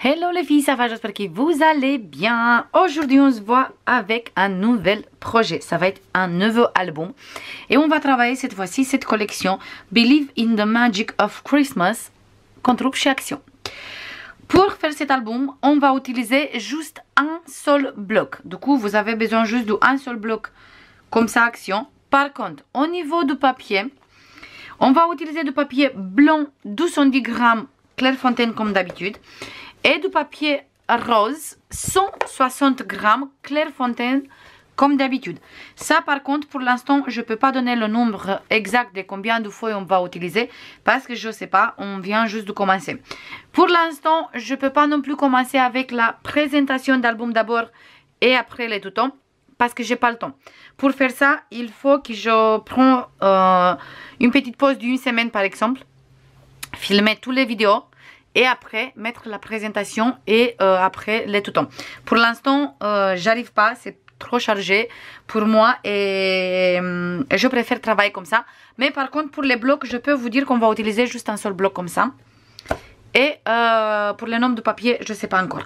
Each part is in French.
Hello les filles, ça va? J'espère que vous allez bien. Aujourd'hui on se voit avec un nouvel projet. Ça va être un nouveau album. Et on va travailler cette fois-ci cette collection Believe in the Magic of Christmas qu'on trouve chez Action. Pour faire cet album, on va utiliser juste un seul bloc. Du coup, vous avez besoin juste d'un seul bloc comme ça Action. Par contre, au niveau du papier, on va utiliser du papier blanc 210 grammes Clairefontaine comme d'habitude. Et du papier rose 160 grammes Clairefontaine comme d'habitude. Ça par contre pour l'instant je ne peux pas donner le nombre exact de combien de feuilles on va utiliser parce que je ne sais pas, on vient juste de commencer. Pour l'instant je ne peux pas non plus commencer avec la présentation d'album d'abord et après les tutons parce que j'ai pas le temps. Pour faire ça il faut que je prenne une petite pause d'une semaine par exemple, filmer toutes les vidéos et après mettre la présentation et après les tutons. Pour l'instant j'arrive pas, c'est trop chargé pour moi et je préfère travailler comme ça. Mais par contre pour les blocs je peux vous dire qu'on va utiliser juste un seul bloc comme ça. Et pour le nombre de papier je sais pas encore.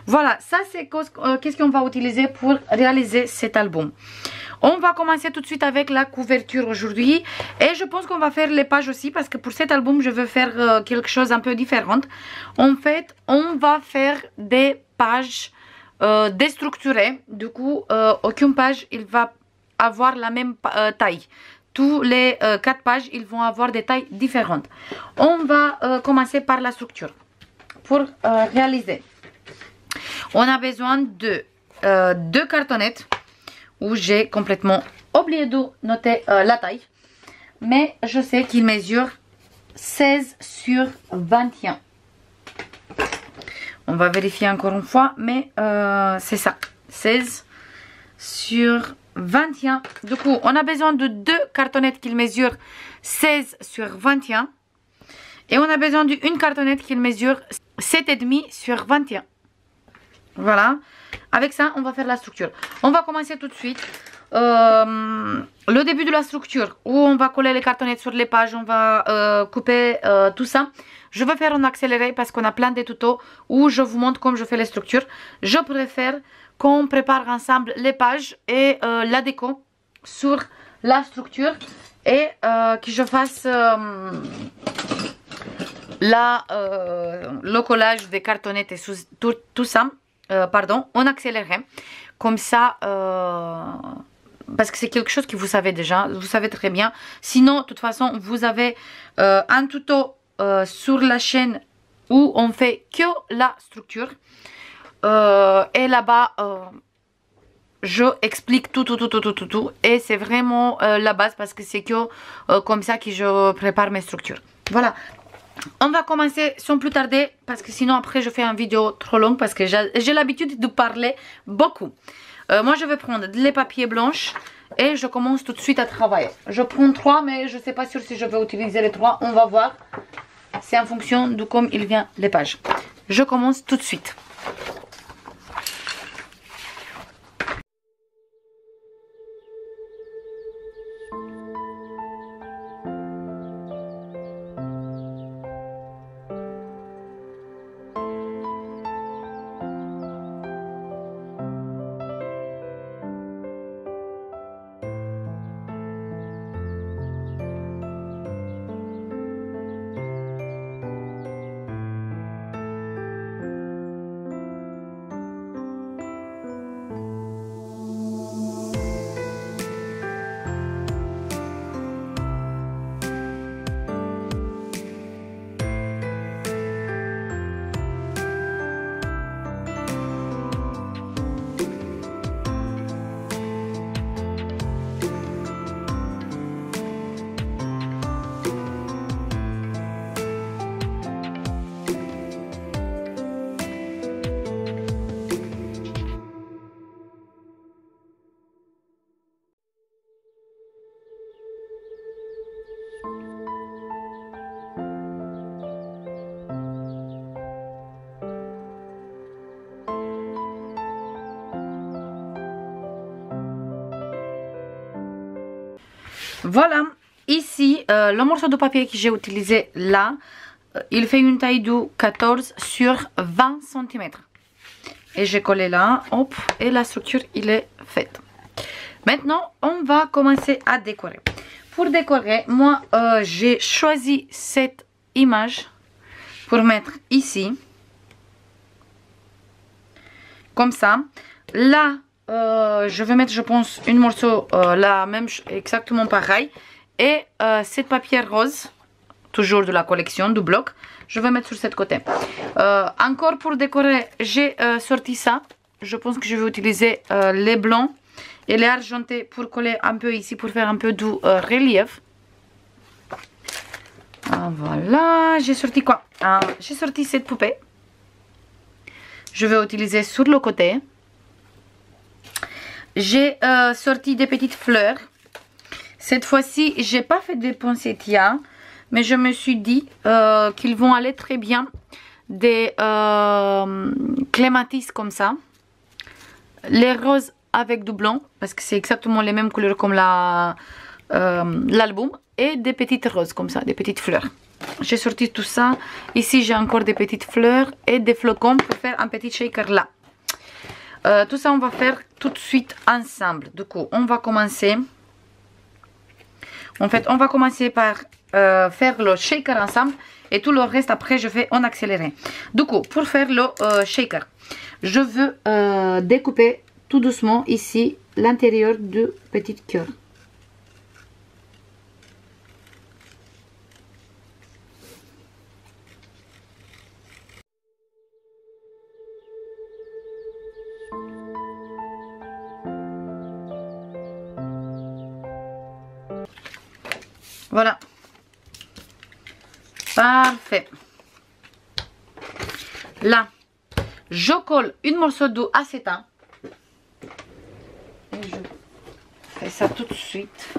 Voilà, ça c'est qu'est-ce qu'on va utiliser pour réaliser cet album. On va commencer tout de suite avec la couverture aujourd'hui. Et je pense qu'on va faire les pages aussi parce que pour cet album je veux faire quelque chose un peu différent. En fait, on va faire des pages déstructurées. Du coup, aucune page il va avoir la même taille. Tous les 4 pages, ils vont avoir des tailles différentes. On va commencer par la structure. Pour réaliser, on a besoin de 2 cartonnettes où j'ai complètement oublié de noter la taille. Mais je sais qu'il mesure 16 sur 21. On va vérifier encore une fois, mais c'est ça. 16 sur 21. Du coup, on a besoin de 2 cartonnettes qui mesurent 16 sur 21. Et on a besoin d'une cartonnette qui mesure 7,5 sur 21. Voilà. Avec ça, on va faire la structure. On va commencer tout de suite. Le début de la structure, où on va coller les cartonnettes sur les pages, on va couper tout ça. Je vais faire en accéléré parce qu'on a plein de tutos où je vous montre comment je fais les structures. Je préfère qu'on prépare ensemble les pages et la déco sur la structure et que je fasse le collage des cartonnettes et tout ça. Pardon, on accélérait comme ça parce que c'est quelque chose que vous savez déjà, vous savez très bien. Sinon de toute façon vous avez un tuto sur la chaîne où on fait que la structure et là-bas je explique tout et c'est vraiment la base parce que c'est que comme ça que je prépare mes structures. Voilà. On va commencer sans plus tarder parce que sinon après je fais une vidéo trop longue parce que j'ai l'habitude de parler beaucoup. Moi je vais prendre les papiers blancs et je commence tout de suite à travailler. Je prends 3 mais je ne sais pas sûr si je vais utiliser les 3. On va voir. C'est en fonction de comme il vient les pages. Je commence tout de suite. Voilà, ici le morceau de papier que j'ai utilisé là il fait une taille de 14 sur 20 cm. Et j'ai collé là, hop, et la structure il est faite. Maintenant, on va commencer à décorer. Pour décorer, moi, j'ai choisi cette image pour mettre ici. Comme ça. Là, je vais mettre, je pense, une morceau, la même, exactement pareil. Et cette papier rose, toujours de la collection, du bloc, je vais mettre sur cette côté. Encore pour décorer, j'ai sorti ça. Je pense que je vais utiliser les blancs et les argentés pour coller un peu ici, pour faire un peu du relief. Voilà, j'ai sorti quoi? J'ai sorti cette poupée. Je vais utiliser sur le côté. J'ai sorti des petites fleurs. Cette fois-ci, j'ai pas fait des poinsettias, mais je me suis dit qu'ils vont aller très bien des clématis comme ça. Les roses avec du blanc, parce que c'est exactement les mêmes couleurs comme l'album. Et des petites roses comme ça, des petites fleurs. J'ai sorti tout ça. Ici, j'ai encore des petites fleurs et des flocons pour faire un petit shaker là. Tout ça, on va faire tout de suite ensemble. Du coup, on va commencer. En fait, on va commencer par faire le shaker ensemble. Et tout le reste, après, je fais en accéléré. Du coup, pour faire le shaker, je veux découper tout doucement ici l'intérieur du petit cœur. Voilà. Parfait. Là, je colle une morceau d'acétate. Et je fais ça tout de suite.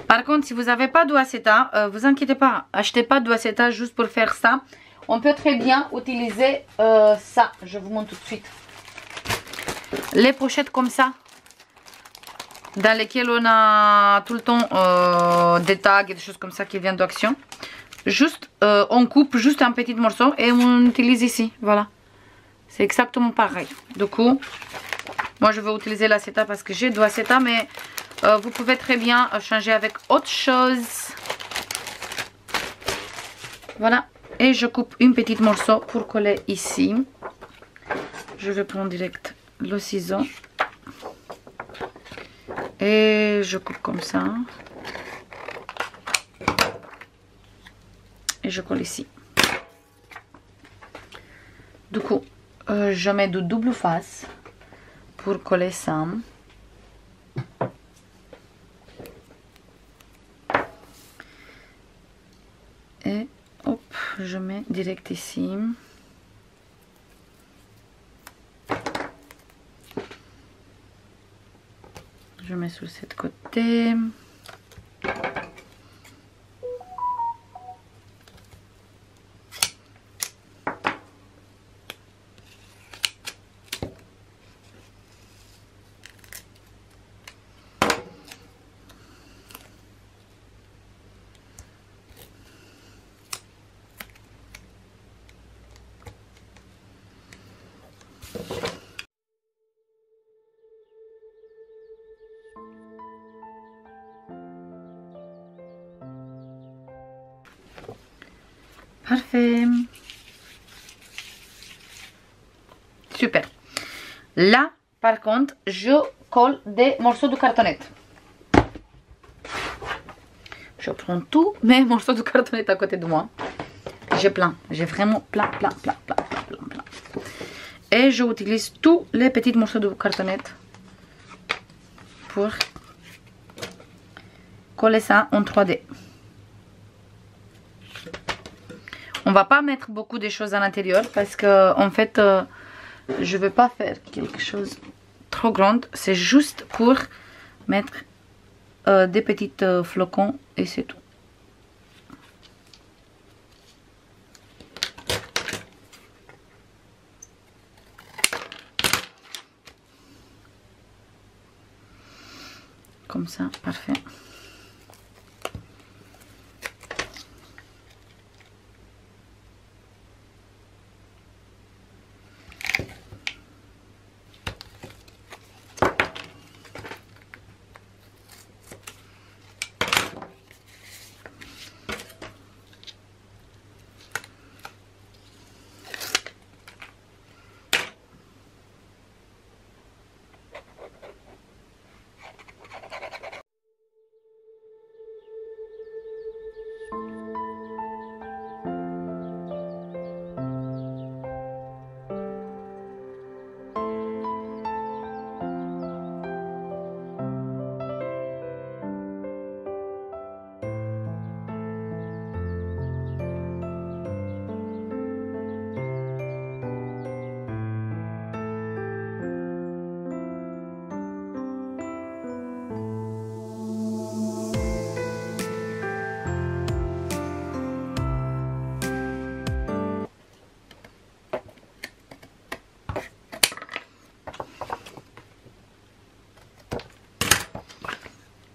Par contre, si vous n'avez pas d'acétate, vous inquiétez pas, achetez pas d'acétate juste pour faire ça. On peut très bien utiliser ça. Je vous montre tout de suite. Les pochettes comme ça, dans lesquelles on a tout le temps des tags et des choses comme ça qui viennent d'Action. Juste, on coupe juste un petit morceau et on utilise ici. Voilà. C'est exactement pareil. Du coup, moi je vais utiliser l'acétate parce que j'ai de l'acétate, mais vous pouvez très bien changer avec autre chose. Voilà. Et je coupe une petite morceau pour coller ici. Je vais prendre direct le ciseau. Et je coupe comme ça. Et je colle ici. Du coup, je mets du double face pour coller ça. Et hop, je mets direct ici. Je mets sur cette côté. Parfait. Super. Là, par contre, je colle des morceaux de cartonnette. Je prends tous mes morceaux de cartonnette à côté de moi. J'ai plein. J'ai vraiment plein. Et je utilise tous les petits morceaux de cartonnette pour coller ça en 3D. On va pas mettre beaucoup de choses à l'intérieur parce que en fait je veux pas faire quelque chose trop grande. C'est juste pour mettre des petites flocons et c'est tout. Comme ça, parfait.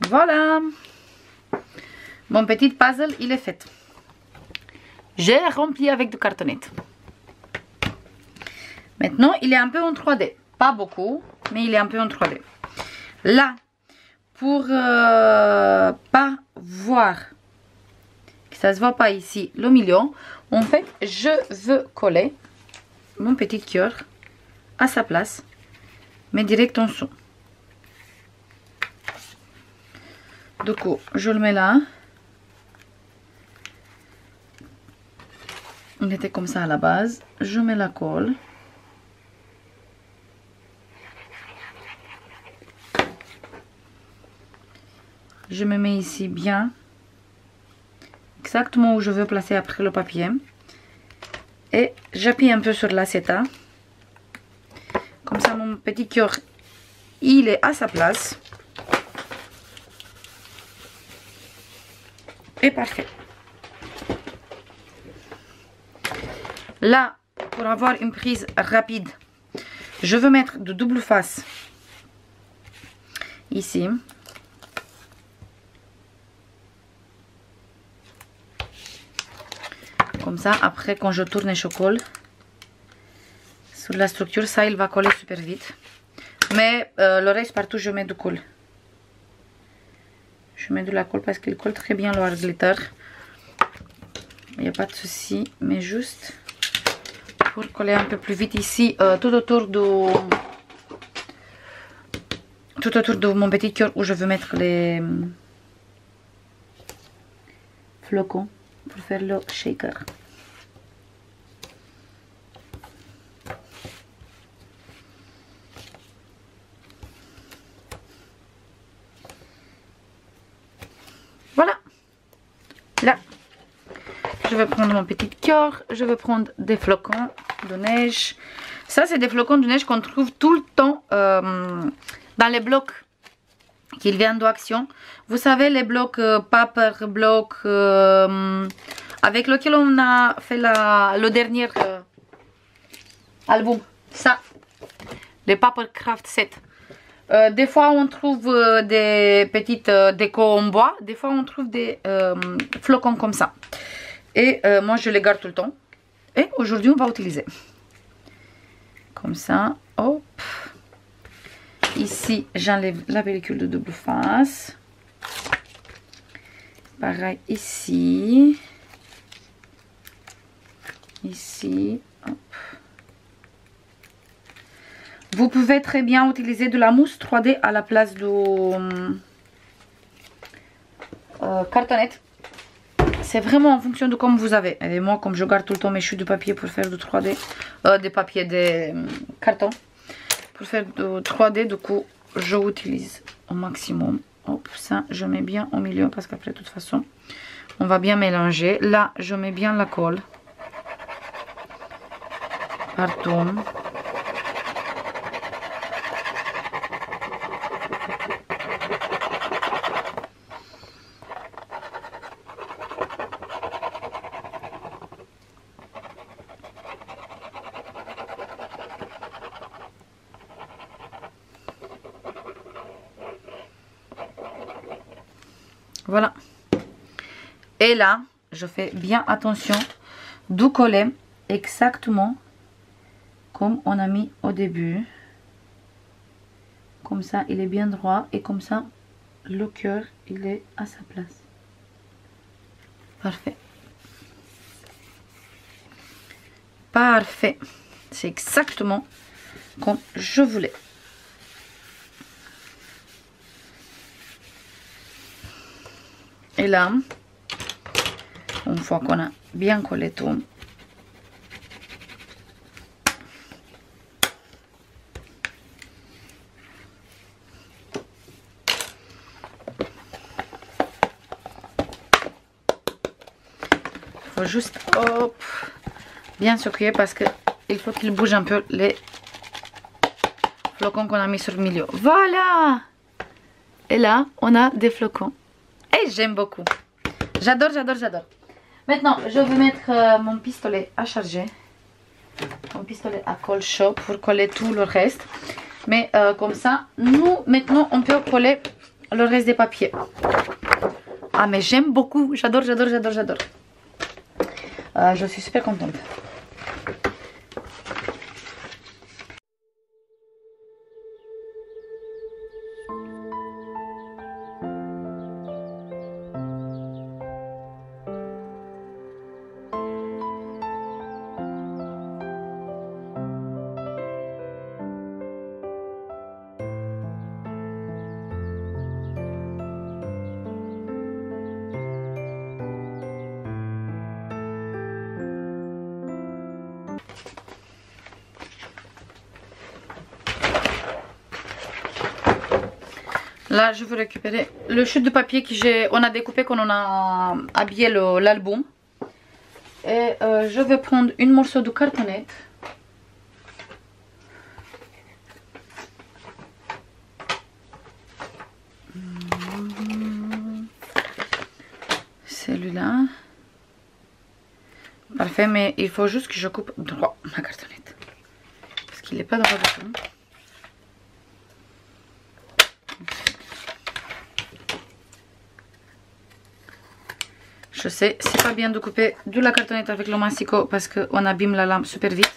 Voilà, mon petit puzzle, il est fait. J'ai rempli avec du cartonnette. Maintenant, il est un peu en 3D. Pas beaucoup, mais il est un peu en 3D. Là, pour pas voir, que ça se voit pas ici, le milieu, en fait, je veux coller mon petit cœur à sa place, mais direct en dessous. Du coup, je le mets là. Il était comme ça à la base. Je mets la colle. Je me mets ici bien. Exactement où je veux placer après le papier. Et j'appuie un peu sur l'acétat. Comme ça, mon petit cœur, il est à sa place. Et parfait. Là, pour avoir une prise rapide, je veux mettre de double face ici. Comme ça, après quand je tourne et je colle sur la structure, ça il va coller super vite. Mais le reste partout je mets du colle. Je mets de la colle parce qu'il colle très bien le art glitter. Il n'y a pas de souci, mais juste pour coller un peu plus vite ici, tout autour de mon petit cœur où je veux mettre les flocons pour faire le shaker. Voilà. Là, je vais prendre mon petit cœur. Je vais prendre des flocons de neige. Ça, c'est des flocons de neige qu'on trouve tout le temps dans les blocs qui viennent d'Action. Vous savez, les blocs paper blocs avec lequel on a fait le dernier album. Ça, les paper craft set. Des fois on trouve des petites décos en bois, des fois on trouve des flocons comme ça. Et moi je les garde tout le temps. Et aujourd'hui on va utiliser. Comme ça, hop. Ici j'enlève la pellicule de double face. Pareil ici. Ici, hop. Vous pouvez très bien utiliser de la mousse 3D à la place de cartonnette. C'est vraiment en fonction de comme vous avez. Et moi, comme je garde tout le temps mes chutes de papier pour faire du 3D, des papiers, des cartons, pour faire du 3D, du coup, je utilise au maximum. Hop, ça, je mets bien au milieu parce qu'après, de toute façon, on va bien mélanger. Là, je mets bien la colle partout. Voilà. Et là, je fais bien attention de coller exactement comme on a mis au début. Comme ça, il est bien droit et comme ça, le cœur, il est à sa place. Parfait. Parfait. C'est exactement comme je voulais. Et là, une fois qu'on a bien collé tout, il faut juste hop, bien secouer parce que il faut qu'il bouge un peu les flocons qu'on a mis sur le milieu. Voilà! Et là, on a des flocons. Et j'aime beaucoup. J'adore, j'adore, j'adore. Maintenant, je vais mettre mon pistolet à charger. Mon pistolet à colle chaud pour coller tout le reste. Mais comme ça, nous, maintenant, on peut coller le reste des papiers. Ah, mais j'aime beaucoup. J'adore, j'adore, j'adore, j'adore. Je suis super contente. Là, je vais récupérer le chute de papier qu'on a découpé quand on a habillé l'album. Et je vais prendre une morceau de cartonnette. Celui-là. Parfait, mais il faut juste que je coupe droit ma cartonnette. Parce qu'il n'est pas droit du tout. Je sais, c'est pas bien de couper de la cartonnette avec le massicot parce qu'on abîme la lampe super vite.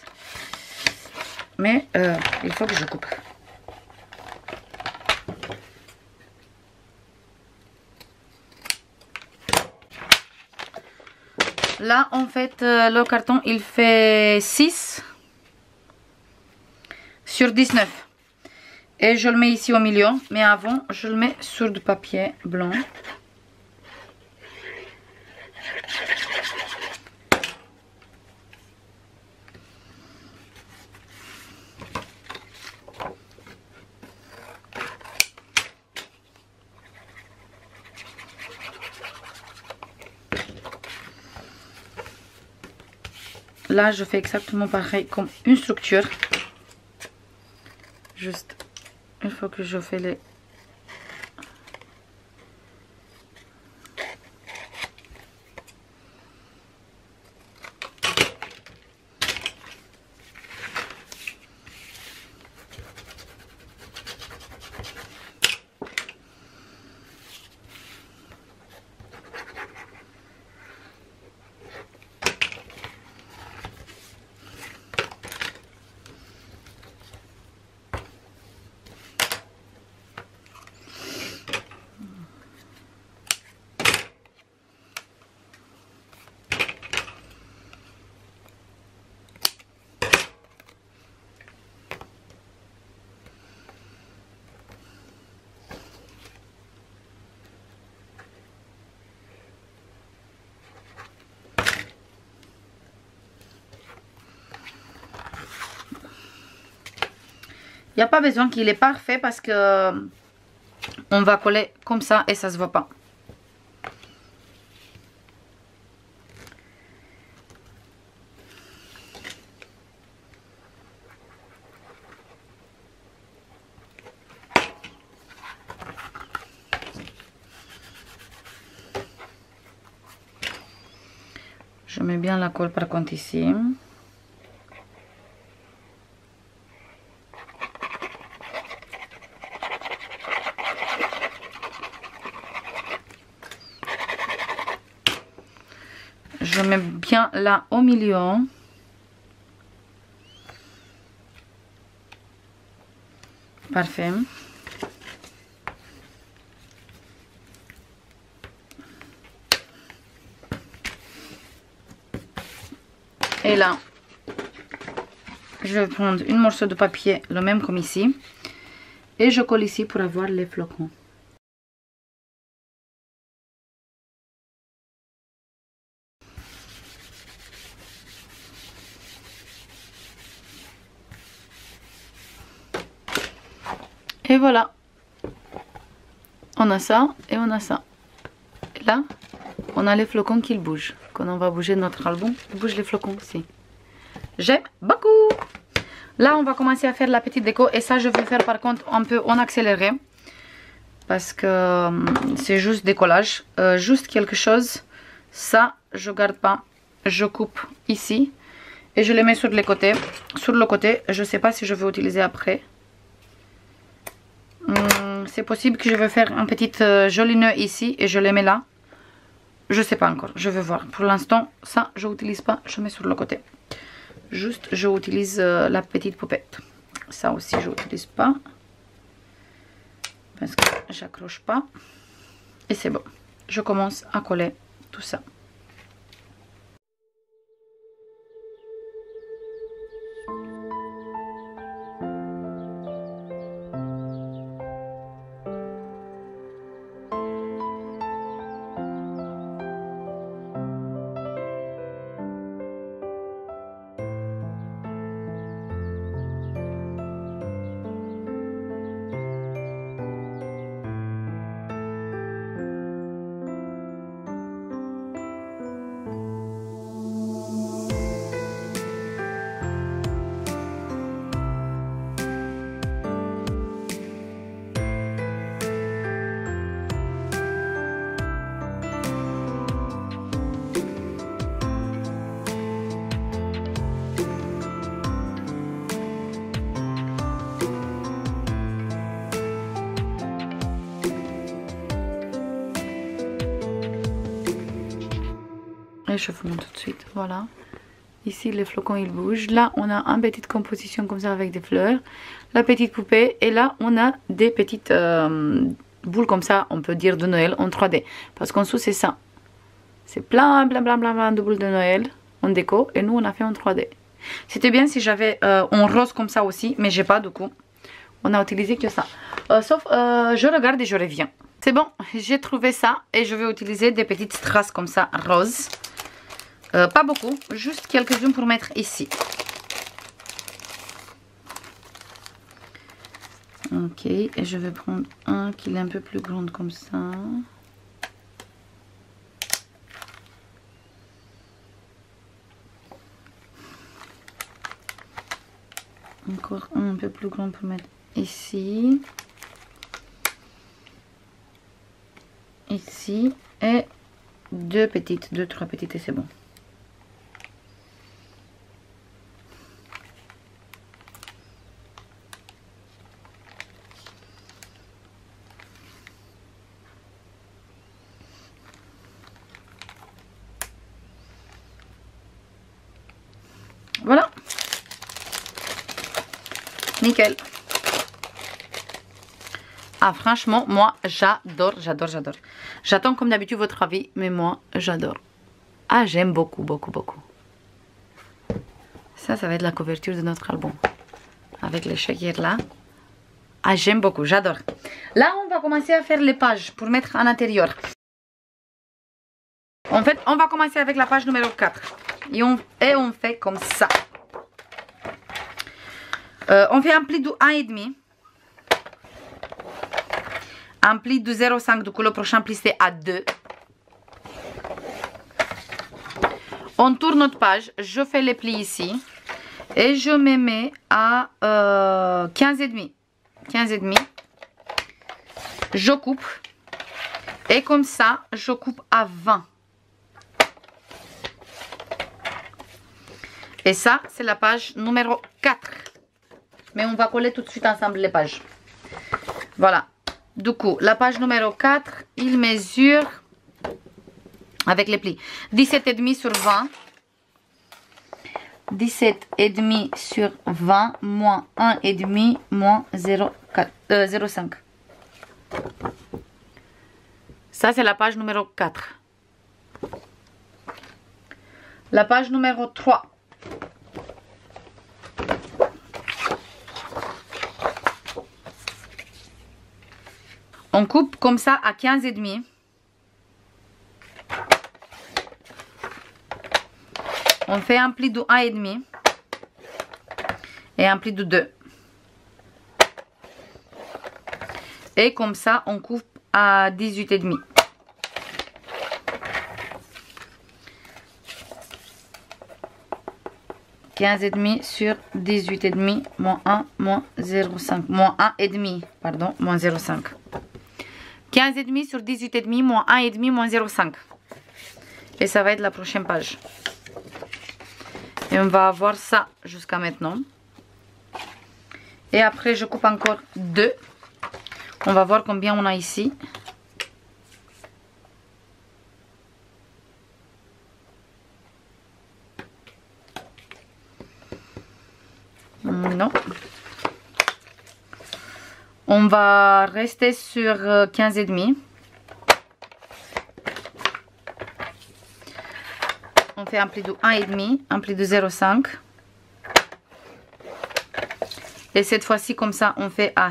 Mais il faut que je coupe. Là, en fait, le carton, il fait 6 sur 19. Et je le mets ici au milieu. Mais avant, je le mets sur du papier blanc. Là, je fais exactement pareil comme une structure. Juste, une fois que je fais les... Il n'y a pas besoin qu'il est parfait parce que on va coller comme ça et ça se voit pas. Je mets bien la colle par contre ici. Je mets bien là au milieu. Parfait. Et là, je vais prendre une morceau de papier, le même comme ici. Et je colle ici pour avoir les flocons. Et voilà. On a ça et on a ça. Et là, on a les flocons qui bougent. Quand on va bouger notre album, il bouge les flocons aussi. J'aime beaucoup. Là, on va commencer à faire la petite déco. Et ça, je vais faire par contre un peu en accéléré. Parce que c'est juste décollage. Juste quelque chose. Ça, je garde pas. Je coupe ici. Et je les mets sur les côtés. Sur le côté, je sais pas si je vais utiliser après. C'est possible que je vais faire un petit joli nœud ici. Et je les mets là. Je sais pas encore. Je vais voir. Pour l'instant, ça, je n'utilise pas. Je mets sur le côté. Juste, je utilise la petite poupette. Ça aussi, je n'utilise pas. Parce que j'accroche pas. Et c'est bon. Je commence à coller tout ça. Et je vous montre tout de suite. Voilà. Ici, les flocons, ils bougent. Là, on a une petite composition comme ça avec des fleurs. La petite poupée. Et là, on a des petites boules comme ça, on peut dire de Noël en 3D. Parce qu'en dessous, c'est ça. C'est plein de boules de Noël en déco. Et nous, on a fait en 3D. C'était bien si j'avais en rose comme ça aussi. Mais j'ai pas, du coup. On a utilisé que ça. Sauf, je regarde et je reviens. C'est bon, j'ai trouvé ça. Et je vais utiliser des petites strass comme ça, roses. Pas beaucoup, juste quelques-unes pour mettre ici. Ok, et je vais prendre un qui est un peu plus grand comme ça. Encore un peu plus grand pour mettre ici. Ici. Et deux, trois petites et c'est bon. Voilà. Nickel. Ah, franchement, moi, j'adore. J'attends comme d'habitude votre avis, mais moi, j'adore. Ah, j'aime beaucoup. Ça va être la couverture de notre album. Avec les shaker là. Ah, j'aime beaucoup, j'adore. Là, on va commencer à faire les pages pour mettre en intérieur. En fait, on va commencer avec la page numéro 4. Et on fait comme ça. On fait un pli de 1,5. Un pli de 0,5. Du coup, le prochain pli, c'est à 2. On tourne notre page. Je fais les plis ici. Et je me mets à 15,5. 15,5. Je coupe. Et comme ça, je coupe à 20. Et ça, c'est la page numéro 4. Mais on va coller tout de suite ensemble les pages. Voilà. Du coup, la page numéro 4, il mesure avec les plis. 17,5 sur 20. 17,5 sur 20 moins 1,5 moins 0,5. Ça, c'est la page numéro 4. La page numéro 3. On coupe comme ça à 15,5. On fait un pli de 1,5 et un pli de 2. Et comme ça, on coupe à 18,5. « 15,5 sur 18,5 moins 1 moins 0,5 moins 1,5 pardon moins 0,5. 15,5 sur 18,5 moins 1,5 moins 0,5. Et ça va être la prochaine page. Et on va avoir ça jusqu'à maintenant. Et après, je coupe encore 2. On va voir combien on a ici. Non. On va rester sur 15,5. On fait un pli de 1,5, un pli de 0,5. Et cette fois-ci, comme ça, on fait à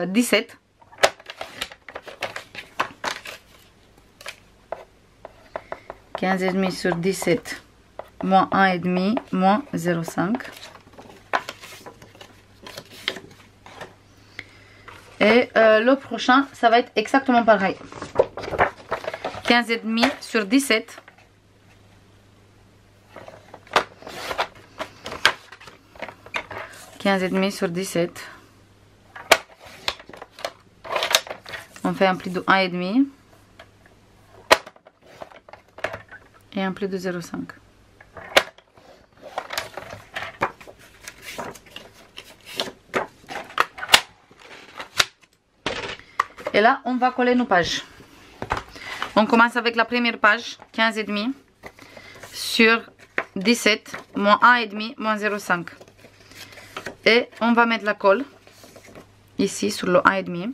17. « 15,5 sur 17, moins 1,5, moins 0,5. » Et le prochain, ça va être exactement pareil. 15,5 sur 17. 15,5 sur 17. On fait un pli de 1,5 et un pli de 0,5. Et là, on va coller nos pages. On commence avec la première page, 15,5 sur 17, moins 1,5, moins 0,5. Et on va mettre la colle ici sur le 1,5.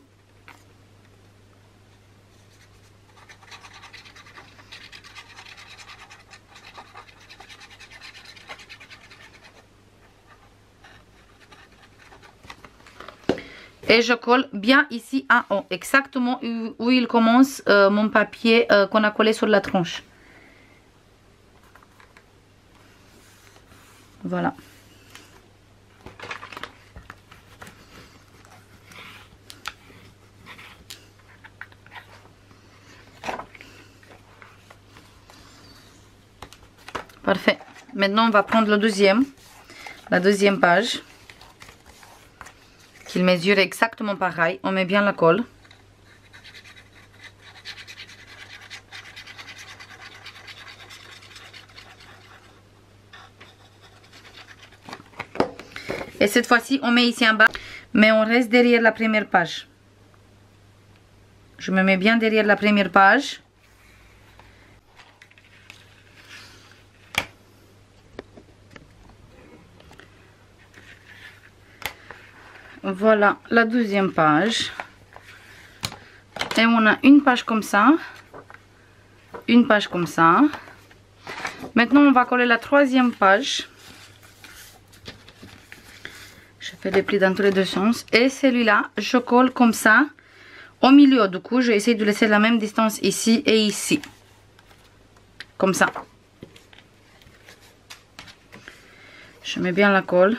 Et je colle bien ici en haut, exactement où il commence mon papier qu'on a collé sur la tranche. Voilà. Parfait. Maintenant, on va prendre la deuxième page. Qu'il mesure exactement pareil. On met bien la colle. Et cette fois-ci, on met ici en bas. Mais on reste derrière la première page. Je me mets bien derrière la première page. Voilà la deuxième page. Et on a une page comme ça. Une page comme ça. Maintenant, on va coller la troisième page. Je fais des plis dans tous les deux sens. Et celui-là, je colle comme ça au milieu. Du coup, je vais essayer de laisser la même distance ici et ici. Comme ça. Je mets bien la colle.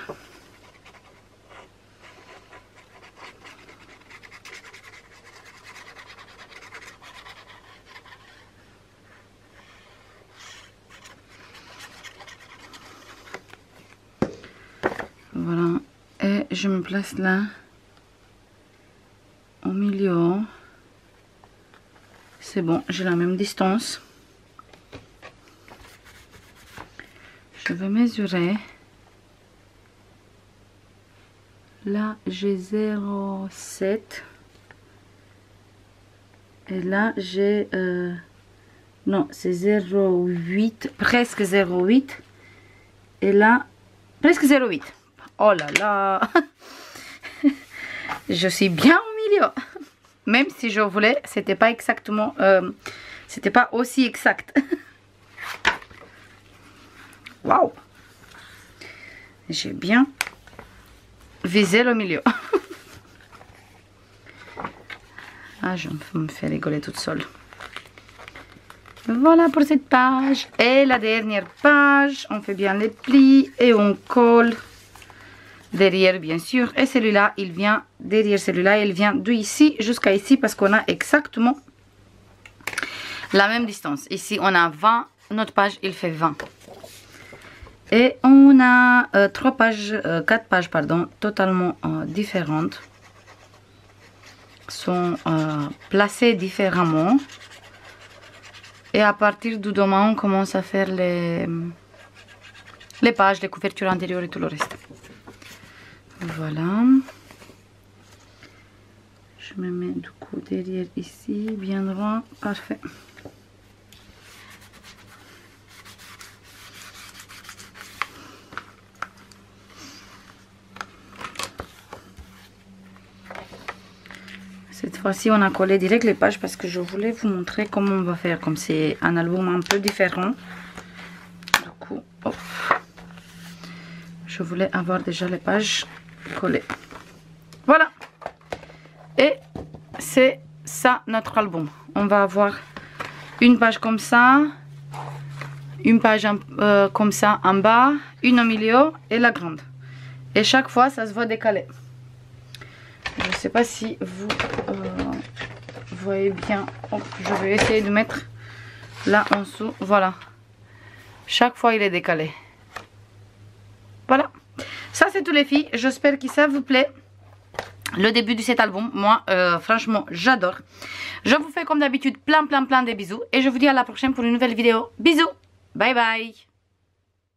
Voilà. Et je me place là. Au milieu. C'est bon, j'ai la même distance. Je vais mesurer. Là, j'ai 0,7. Et là, j'ai Non, c'est 0,8, presque 0,8. Et là, presque 0,8. Oh là là. Je suis bien au milieu. Même si je voulais, c'était pas exactement, c'était pas aussi exact. Waouh. J'ai bien visé le milieu. Ah, je me fais rigoler toute seule. Voilà pour cette page. Et la dernière page, on fait bien les plis et on colle derrière, bien sûr. Et celui-là, il vient derrière celui-là, il vient d'ici jusqu'à ici parce qu'on a exactement la même distance. Ici, on a 20, notre page, il fait 20. Et on a 4 pages, pardon, totalement différentes. Sont placées différemment. Et à partir du moment on commence à faire les pages, les couvertures antérieures et tout le reste. Voilà. Je me mets du coup derrière ici, bien droit, parfait. Cette fois-ci, on a collé direct les pages parce que je voulais vous montrer comment on va faire. Comme c'est un album un peu différent. Du coup, hop. Je voulais avoir déjà les pages collées. Voilà. Et c'est ça notre album. On va avoir une page comme ça. Une page comme ça en bas. Une au milieu et la grande. Et chaque fois, ça se voit décalé. Je ne sais pas si vous voyez bien. Hop, je vais essayer de mettre là en dessous. Voilà. Chaque fois, il est décalé. Voilà. Ça, c'est tout les filles. J'espère que ça vous plaît. Le début de cet album, moi, franchement, j'adore. Je vous fais comme d'habitude plein de bisous. Et je vous dis à la prochaine pour une nouvelle vidéo. Bisous. Bye bye.